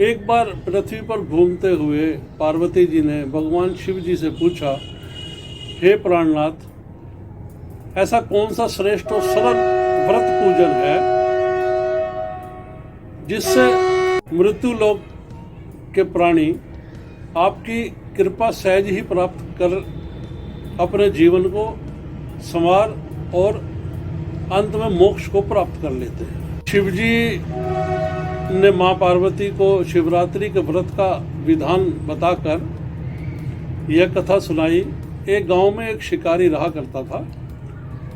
एक बार पृथ्वी पर घूमते हुए पार्वती जी ने भगवान शिव जी से पूछा, हे प्राणनाथ, ऐसा कौन सा श्रेष्ठ और सरल व्रत पूजन है जिससे मृत्यु लोक के प्राणी आपकी कृपा सहज ही प्राप्त कर अपने जीवन को संवार और अंत में मोक्ष को प्राप्त कर लेते हैं। शिवजी ने मां पार्वती को शिवरात्रि के व्रत का विधान बताकर यह कथा सुनाई। एक गांव में एक शिकारी रहा करता था।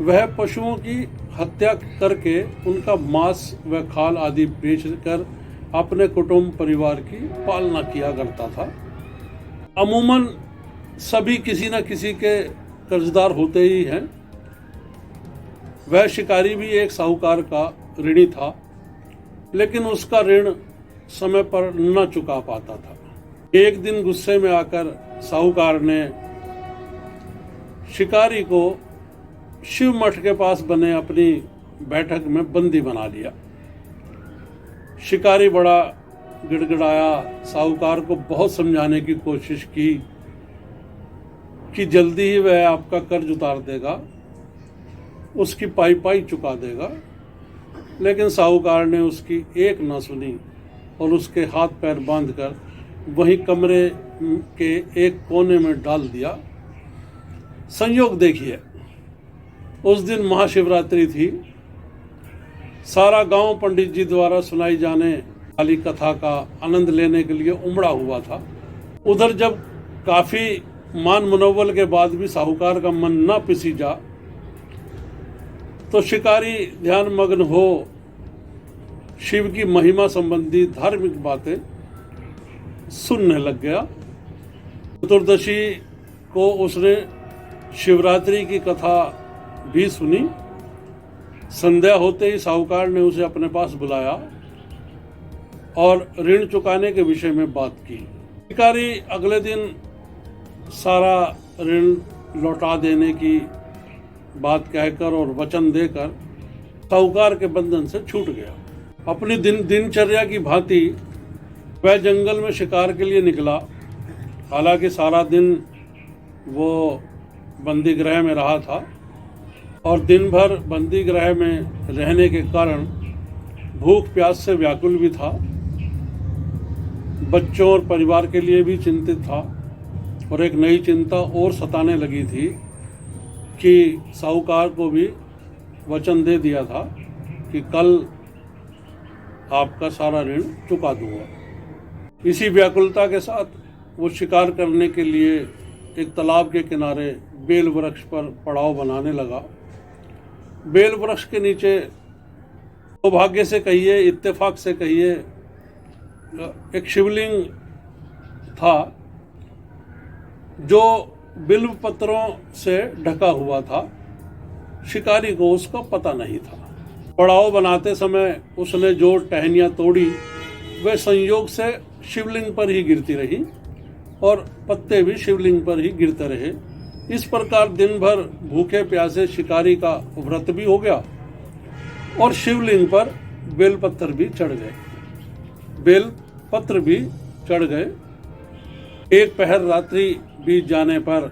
वह पशुओं की हत्या करके उनका मांस व खाल आदि बेचकर अपने कुटुंब परिवार की पालना किया करता था। अमूमन सभी किसी न किसी के कर्जदार होते ही हैं। वह शिकारी भी एक साहूकार का ऋणी था, लेकिन उसका ऋण समय पर न चुका पाता था। एक दिन गुस्से में आकर साहूकार ने शिकारी को शिव मठ के पास बने अपनी बैठक में बंदी बना लिया। शिकारी बड़ा गिड़गिड़ाया, साहूकार को बहुत समझाने की कोशिश की कि जल्दी ही वह आपका कर्ज उतार देगा, उसकी पाई पाई चुका देगा। लेकिन साहूकार ने उसकी एक न सुनी और उसके हाथ पैर बांधकर वहीं कमरे के एक कोने में डाल दिया। संयोग देखिए, उस दिन महाशिवरात्रि थी। सारा गांव पंडित जी द्वारा सुनाई जाने वाली कथा का आनंद लेने के लिए उमड़ा हुआ था। उधर जब काफी मान मनोबल के बाद भी साहूकार का मन न पिसीजा तो शिकारी ध्यान मग्न हो शिव की महिमा संबंधी धार्मिक बातें सुनने लग गया। चतुर्दशी को उसने शिवरात्रि की कथा भी सुनी। संध्या होते ही साहूकार ने उसे अपने पास बुलाया और ऋण चुकाने के विषय में बात की। शिकारी अगले दिन सारा ऋण लौटा देने की बात कहकर और वचन देकर साहूकार के बंधन से छूट गया। अपनी दिनचर्या की भांति वह जंगल में शिकार के लिए निकला। हालांकि सारा दिन वो बंदी गृह में रहा था और दिन भर बंदी गृह में रहने के कारण भूख प्यास से व्याकुल भी था। बच्चों और परिवार के लिए भी चिंतित था और एक नई चिंता और सताने लगी थी कि साहूकार को भी वचन दे दिया था कि कल आपका सारा ऋण चुका दूंगा। इसी व्याकुलता के साथ वो शिकार करने के लिए एक तालाब के किनारे बेल वृक्ष पर पड़ाव बनाने लगा। बेल वृक्ष के नीचे सौभाग्य से कहिए, इत्तेफाक से कहिए, एक शिवलिंग था जो बिल्व पत्रों से ढका हुआ था। शिकारी को उसका पता नहीं था। पड़ाव बनाते समय उसने जो टहनियाँ तोड़ी वे संयोग से शिवलिंग पर ही गिरती रही और पत्ते भी शिवलिंग पर ही गिरते रहे। इस प्रकार दिन भर भूखे प्यासे शिकारी का व्रत भी हो गया और शिवलिंग पर बेलपत्र भी चढ़ गए। एक पहर रात्रि बीत जाने पर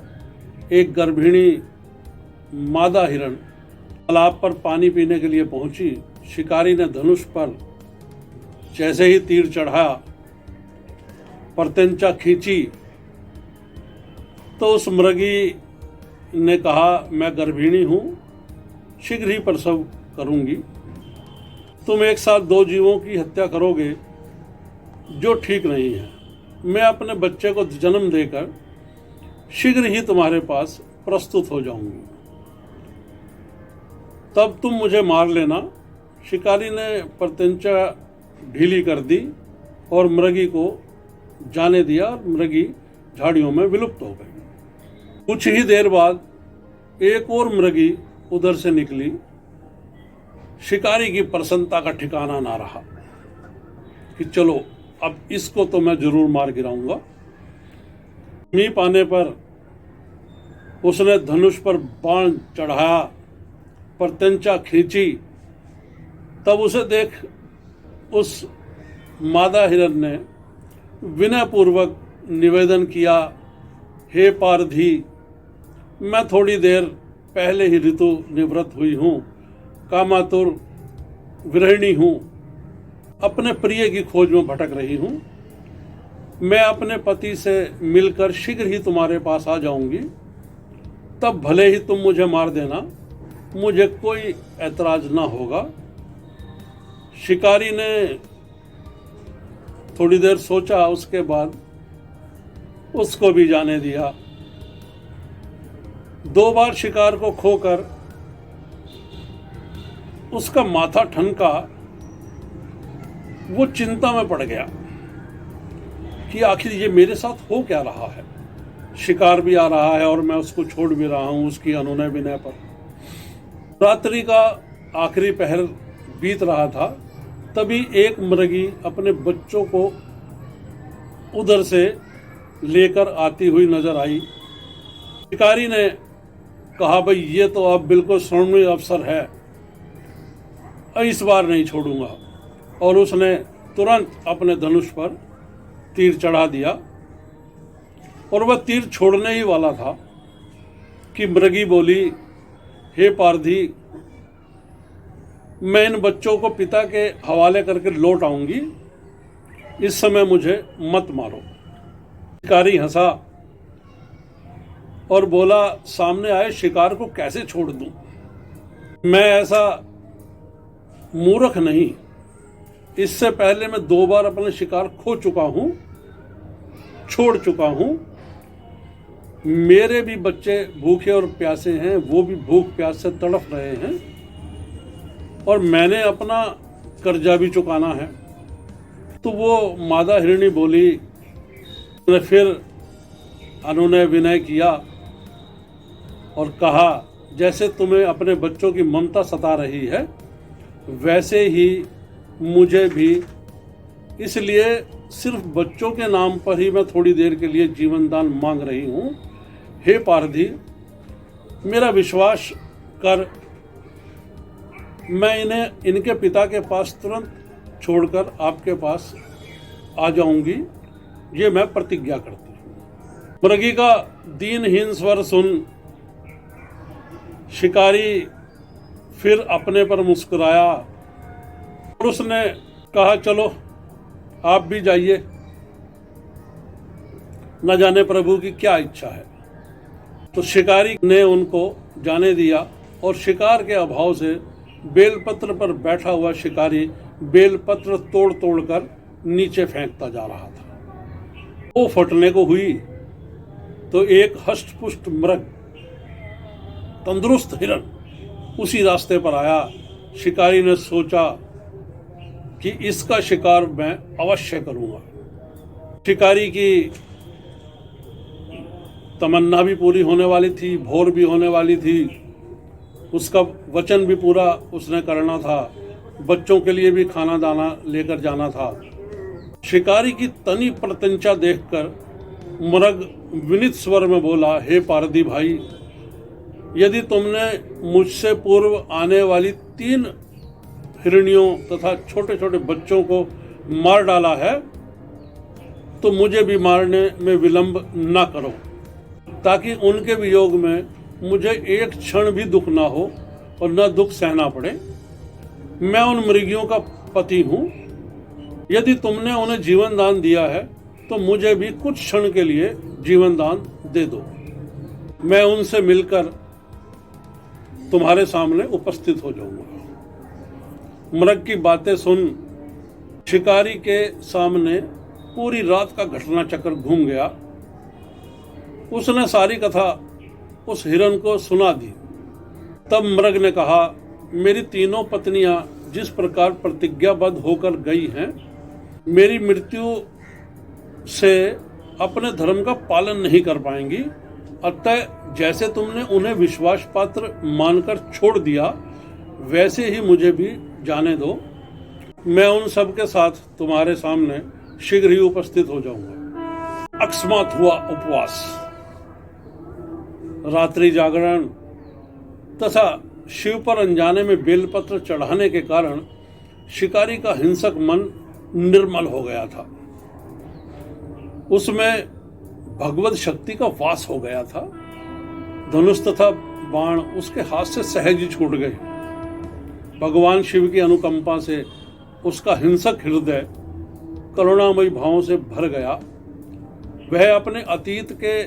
एक गर्भिणी मादा हिरण तालाब पर पानी पीने के लिए पहुंची। शिकारी ने धनुष पर जैसे ही तीर चढ़ाया, प्रत्यंचा खींची तो उस मृगी ने कहा, मैं गर्भिणी हूं, शीघ्र ही प्रसव करूंगी। तुम एक साथ दो जीवों की हत्या करोगे जो ठीक नहीं है। मैं अपने बच्चे को जन्म देकर शीघ्र ही तुम्हारे पास प्रस्तुत हो जाऊंगी, तब तुम मुझे मार लेना। शिकारी ने प्रत्यंचा ढीली कर दी और मृगी को जाने दिया। मृगी झाड़ियों में विलुप्त हो गई। कुछ ही देर बाद एक और मृगी उधर से निकली। शिकारी की प्रसन्नता का ठिकाना ना रहा कि चलो अब इसको तो मैं जरूर मार गिराऊंगा। समीप आने पर उसने धनुष पर बाण चढ़ाया, प्रत्यंचा खींची। तब उसे देख उस मादा हिरण ने विनयपूर्वक निवेदन किया, हे पारधी, मैं थोड़ी देर पहले ही ऋतु निवृत्त हुई हूँ, कामातुर गृहिणी हूँ, अपने प्रिय की खोज में भटक रही हूँ। मैं अपने पति से मिलकर शीघ्र ही तुम्हारे पास आ जाऊंगी, तब भले ही तुम मुझे मार देना, मुझे कोई ऐतराज ना होगा। शिकारी ने थोड़ी देर सोचा, उसके बाद उसको भी जाने दिया। 2 बार शिकार को खोकर उसका माथा ठनका। वो चिंता में पड़ गया कि आखिर ये मेरे साथ हो क्या रहा है। शिकार भी आ रहा है और मैं उसको छोड़ भी रहा हूं उसकी अनुनय विनय पर। रात्रि का आखिरी पहर बीत रहा था, तभी एक मृगी अपने बच्चों को उधर से लेकर आती हुई नजर आई। शिकारी ने कहा, भाई ये तो अब बिल्कुल स्वर्णिम अवसर है, इस बार नहीं छोड़ूंगा। और उसने तुरंत अपने धनुष पर तीर चढ़ा दिया और वह तीर छोड़ने ही वाला था कि मृगी बोली, हे पारधी, मैं इन बच्चों को पिता के हवाले करके लौट आऊंगी, इस समय मुझे मत मारो। शिकारी हंसा और बोला, सामने आए शिकार को कैसे छोड़ दूं? मैं ऐसा मूर्ख नहीं, इससे पहले मैं 2 बार अपने शिकार खो चुका हूं, छोड़ चुका हूं। मेरे भी बच्चे भूखे और प्यासे हैं, वो भी भूख प्यास से तड़फ रहे हैं और मैंने अपना कर्जा भी चुकाना है। तो वो मादा हिरणी बोली, ने फिर अनुनय विनय किया और कहा, जैसे तुम्हें अपने बच्चों की ममता सता रही है, वैसे ही मुझे भी, इसलिए सिर्फ बच्चों के नाम पर ही मैं थोड़ी देर के लिए जीवन दान मांग रही हूं। हे पारधी, मेरा विश्वास कर, मैं इन्हें इनके पिता के पास तुरंत छोड़कर आपके पास आ जाऊंगी, ये मैं प्रतिज्ञा करती हूं। मृगी का दीनहीन स्वर सुन शिकारी फिर अपने पर मुस्कुराया और उसने कहा, चलो आप भी जाइए, न जाने प्रभु की क्या इच्छा है। तो शिकारी ने उनको जाने दिया और शिकार के अभाव से बेलपत्र पर बैठा हुआ शिकारी बेलपत्र तोड़ तोड़ कर नीचे फेंकता जा रहा था। वो फटने को हुई तो एक हष्टपुष्ट मृग, तंदुरुस्त हिरण उसी रास्ते पर आया। शिकारी ने सोचा कि इसका शिकार मैं अवश्य करूंगा। शिकारी की तमन्ना भी पूरी होने वाली थी, भोर भी होने वाली थी, उसका वचन भी पूरा उसने करना था, बच्चों के लिए भी खाना दाना लेकर जाना था। शिकारी की तनी प्रत्यंचा देखकर मृग विनीत स्वर में बोला, हे पारधी भाई, यदि तुमने मुझसे पूर्व आने वाली 3 हिरणियों तथा छोटे छोटे बच्चों को मार डाला है, तो मुझे भी मारने में विलंब न करो, ताकि उनके वियोग में मुझे एक क्षण भी दुख ना हो और न दुख सहना पड़े। मैं उन मृगियों का पति हूँ। यदि तुमने उन्हें जीवन दान दिया है तो मुझे भी कुछ क्षण के लिए जीवन दान दे दो। मैं उनसे मिलकर तुम्हारे सामने उपस्थित हो जाऊंगा। मृग की बातें सुन शिकारी के सामने पूरी रात का घटना चक्र घूम गया। उसने सारी कथा उस हिरण को सुना दी। तब मृग ने कहा, मेरी 3 पत्नियां जिस प्रकार प्रतिज्ञाबद्ध होकर गई हैं, मेरी मृत्यु से अपने धर्म का पालन नहीं कर पाएंगी। अतः जैसे तुमने उन्हें विश्वास पात्र मानकर छोड़ दिया, वैसे ही मुझे भी जाने दो। मैं उन सब के साथ तुम्हारे सामने शीघ्र ही उपस्थित हो जाऊंगा। अकस्मात हुआ उपवास, रात्रि जागरण तथा शिव पर अनजाने में बेलपत्र चढ़ाने के कारण शिकारी का हिंसक मन निर्मल हो गया था। उसमें भगवत शक्ति का वास हो गया था। धनुष तथा बाण उसके हाथ से सहज ही छूट गए। भगवान शिव की अनुकंपा से उसका हिंसक हृदय करुणामयी भावों से भर गया। वह अपने अतीत के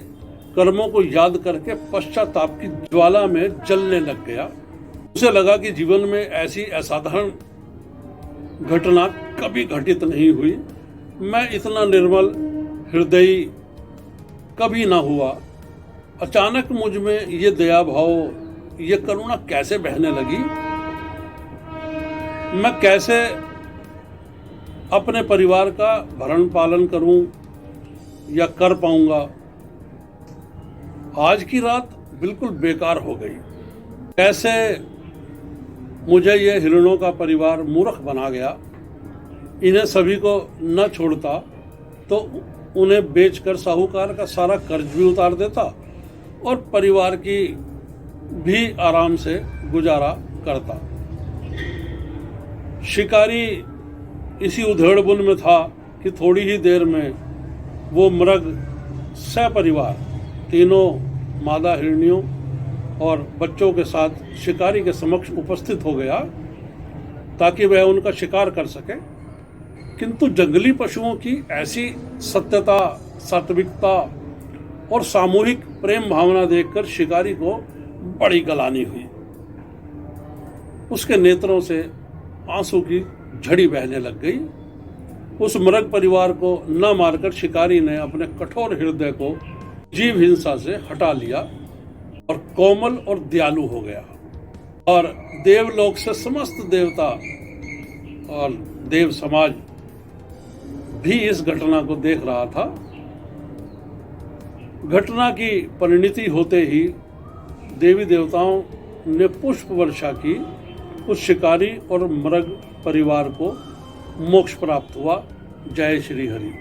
कर्मों को याद करके पश्चाताप की ज्वाला में जलने लग गया। उसे लगा कि जीवन में ऐसी असाधारण घटना कभी घटित नहीं हुई। मैं इतना निर्मल हृदयी कभी ना हुआ। अचानक मुझ में ये दया भाव, ये करुणा कैसे बहने लगी? मैं कैसे अपने परिवार का भरण पालन करूं या कर पाऊंगा? आज की रात बिल्कुल बेकार हो गई। कैसे मुझे ये हिरणों का परिवार मूर्ख बना गया। इन्हें सभी को न छोड़ता तो उन्हें बेचकर साहूकार का सारा कर्ज भी उतार देता और परिवार की भी आराम से गुजारा करता। शिकारी इसी उधेड़बुन में था कि थोड़ी ही देर में वो मृग सपरिवार तीनों मादा हिरनियों और बच्चों के साथ शिकारी के समक्ष उपस्थित हो गया ताकि वह उनका शिकार कर सके। किंतु जंगली पशुओं की ऐसी सत्यता, सात्विकता और सामूहिक प्रेम भावना देखकर शिकारी को बड़ी गलानी हुई। उसके नेत्रों से आंसू की झड़ी बहने लग गई। उस मृग परिवार को न मारकर शिकारी ने अपने कठोर हृदय को जीव हिंसा से हटा लिया और कोमल और दयालु हो गया। और देवलोक से समस्त देवता और देव समाज भी इस घटना को देख रहा था। घटना की परिणति होते ही देवी देवताओं ने पुष्प वर्षा की। उस शिकारी और मृग परिवार को मोक्ष प्राप्त हुआ। जय श्री हरि।